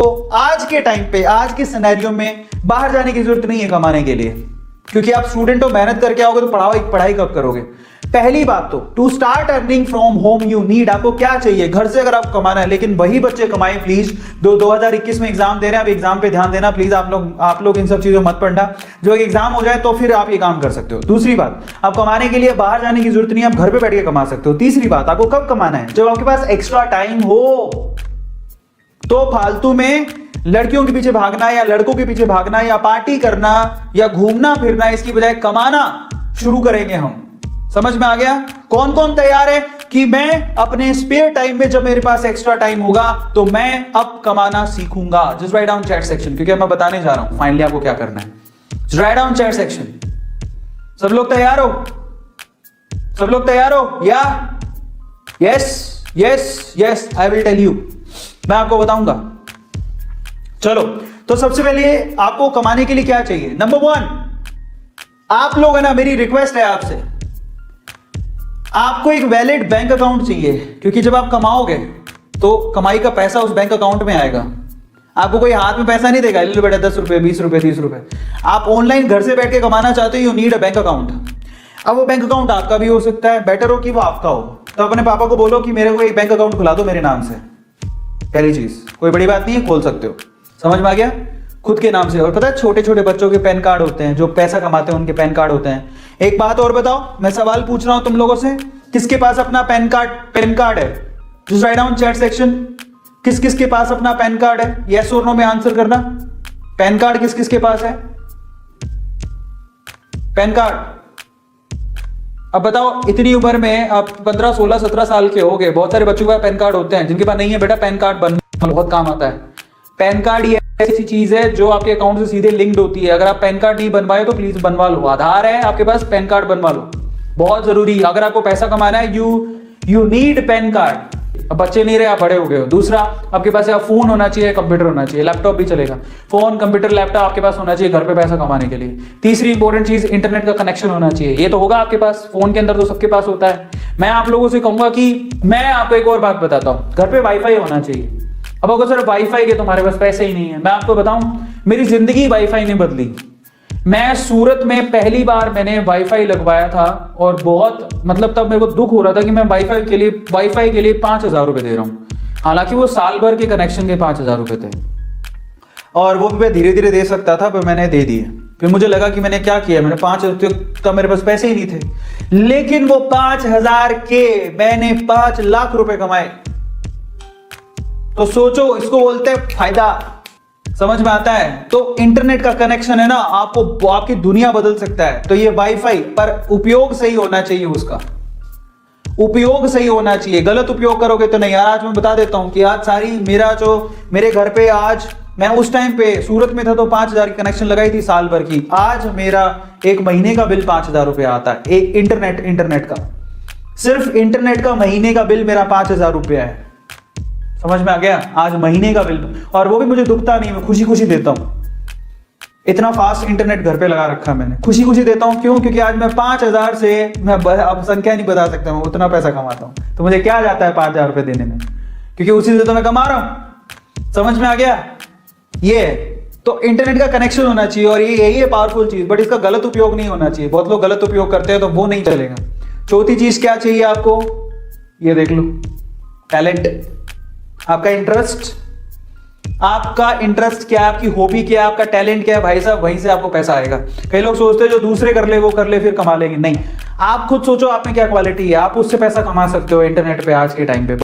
तो आज के टाइम पे, आज के सिनेरियो में बाहर जाने की जरूरत नहीं है कमाने के लिए, क्योंकि आप स्टूडेंट हो, मेहनत करके आओगे तो पढ़ाई कब करोगे। पहली बात तो to start earning from home you need, आपको क्या चाहिए घर से अगर आपको कमाना है, लेकिन वही बच्चे कमाएं प्लीज 2021 में एग्जाम दे रहे हैं, अब एग्जाम पे ध्यान देना प्लीज। आप लोग इन सब चीजों मत पढ़ना, जो एग्जाम हो जाए तो फिर आप ये काम कर सकते हो। दूसरी बात, आप कमाने के लिए बाहर जाने की जरूरत नहीं, आप घर पे बैठ के कमा सकते हो। तीसरी बात, आपको कब कमाना है, जब आपके पास एक्स्ट्रा टाइम हो। तो फालतू में लड़कियों के पीछे भागना या लड़कों के पीछे भागना या पार्टी करना या घूमना फिरना, इसकी बजाय कमाना शुरू करेंगे हम। समझ में आ गया? कौन कौन तैयार है कि मैं अपने स्पेयर टाइम में, जब मेरे पास एक्स्ट्रा टाइम होगा तो मैं अब कमाना सीखूंगा? Just write down chat section, क्योंकि मैं बताने जा रहा हूं फाइनली आपको क्या करना है। Just write down chat section. सब लोग तैयार हो? सब लोग तैयार हो? या yes yes yes, I will tell you, मैं आपको बताऊंगा। चलो, तो सबसे पहले आपको कमाने के लिए क्या चाहिए? नंबर 1, आप लोग है ना, मेरी रिक्वेस्ट है आपसे, आपको एक वैलिड बैंक अकाउंट चाहिए, क्योंकि जब आप कमाओगे तो कमाई का पैसा उस बैंक अकाउंट में आएगा। आपको कोई हाथ में पैसा नहीं देगा, ले बेटा 10 रुपए 20 रुपए 30 रुपए। आप ऑनलाइन घर से बैठ के कमाना चाहते हो, you need a bank account. अब वो बैंक अकाउंट आपका भी हो सकता है, बेटर हो कि वो आपका हो। तो अपने पापा को बोलो कि मेरे को एक बैंक अकाउंट खुला दो मेरे नाम से। पहली चीज, कोई बड़ी बात नहीं है, खोल सकते हो। समझ में आ गया? खुद के नाम से। और पता है, छोटे छोटे बच्चों के पैन कार्ड होते हैं, जो पैसा कमाते हैं उनके पैन कार्ड होते हैं। एक बात और बताओ, मैं सवाल पूछ रहा हूं तुम लोगों से, किसके पास अपना पैन कार्ड है? Just write down chat section, किस किस के पास अपना पैन कार्ड है? यस और नो में आंसर करना। पैन कार्ड किस किस के पास है? Pan card. अब बताओ, इतनी उम्र में आप 15 16 17 साल के हो गए, बहुत सारे बच्चों के पास पैन कार्ड होते हैं। जिनके पास नहीं है बेटा, पैन कार्ड बनना बहुत काम आता है। पैन कार्ड ये ऐसी चीज है जो आपके अकाउंट से सीधे लिंक्ड होती है। अगर आप पैन कार्ड नहीं बनवाए तो प्लीज बनवा लो। आधार है आपके पास, पैन कार्ड बनवा लो, बहुत जरूरी। अगर आपको पैसा कमाना है, यू नीड पैन कार्ड। अब बच्चे नहीं रहे, आप बड़े हो गए हो। दूसरा, आपके पास फोन होना चाहिए, कंप्यूटर होना चाहिए, लैपटॉप भी चलेगा। फोन, कंप्यूटर, लैपटॉप आपके पास होना चाहिए घर पे पैसा कमाने के लिए। तीसरी इंपॉर्टेंट चीज, इंटरनेट का कनेक्शन होना चाहिए। ये तो होगा आपके पास, फोन के अंदर तो सबके पास होता है। मैं आप लोगों से कहूंगा कि मैं आपको एक और बात बताता हूं, घर पे वाईफाई होना चाहिए। अब अगर सर वाईफाई के तुम्हारे पास पैसे ही नहीं है, मैं आपको बताऊं, मेरी जिंदगी वाईफाई ने बदली। मैं सूरत में पहली बार मैंने वाईफाई लगवाया था, और बहुत मतलब तब मेरे को दुख हो रहा था कि मैं वाईफाई के लिए 5,000 रुपए दे रहा हूं। हालांकि वो साल भर के कनेक्शन के 5,000 रुपए थे, और वो भी मैं धीरे धीरे दे सकता था, पर मैंने दे दिए। फिर मुझे लगा कि मैंने क्या किया, मैंने 5,000 तब मेरे पास पैसे ही नहीं थे, लेकिन वो 5,000 के मैंने 5 लाख रुपए कमाए। तो सोचो, इसको बोलते हैं फायदा। समझ में आता है? तो इंटरनेट का कनेक्शन है ना, आपको आपकी दुनिया बदल सकता है। तो ये वाईफाई, पर उपयोग सही होना चाहिए, उसका उपयोग सही होना चाहिए। गलत उपयोग करोगे तो नहीं। यार आज मैं बता देता हूं कि आज सारी मेरे घर पे, आज मैं उस टाइम पे सूरत में था तो 5,000 की कनेक्शन लगाई थी साल भर की। आज मेरा एक महीने का बिल 5,000 रुपए आता है। एक इंटरनेट का, सिर्फ इंटरनेट का महीने का बिल मेरा 5,000 रुपया है। समझ में आ गया? आज महीने का बिल, और वो भी मुझे दुखता नहीं, मैं खुशी खुशी देता हूं। इतना फास्ट इंटरनेट घर पे लगा रखा मैंने, खुशी खुशी देता हूं। क्यों? क्योंकि आज मैं 5,000 से, मैं अब संख्या नहीं बता सकता, मैं उतना पैसा कमाता हूं। तो मुझे क्या जाता है 5,000 रुपए देने में, क्योंकि उसी से तो मैं कमा रहा हूं। समझ में आ गया? ये तो इंटरनेट का कनेक्शन होना चाहिए, और यही है पावरफुल चीज, बट इसका गलत उपयोग नहीं होना चाहिए। बहुत लोग गलत उपयोग करते हैं, तो वो नहीं चलेगा। चौथी चीज क्या चाहिए आपको? ये देख लो, टैलेंट। आपका इंटरेस्ट क्या है, आपकी हॉबी क्या है, आपका टैलेंट क्या है, भाई साहब, वहीं से आपको पैसा आएगा। कई लोग सोचते हैं जो दूसरे कर ले वो कर ले फिर कमा लेंगे। नहीं, आप खुद सोचो आप में क्या क्वालिटी है, आप उससे पैसा कमा सकते हो इंटरनेट पे आज के टाइम पे।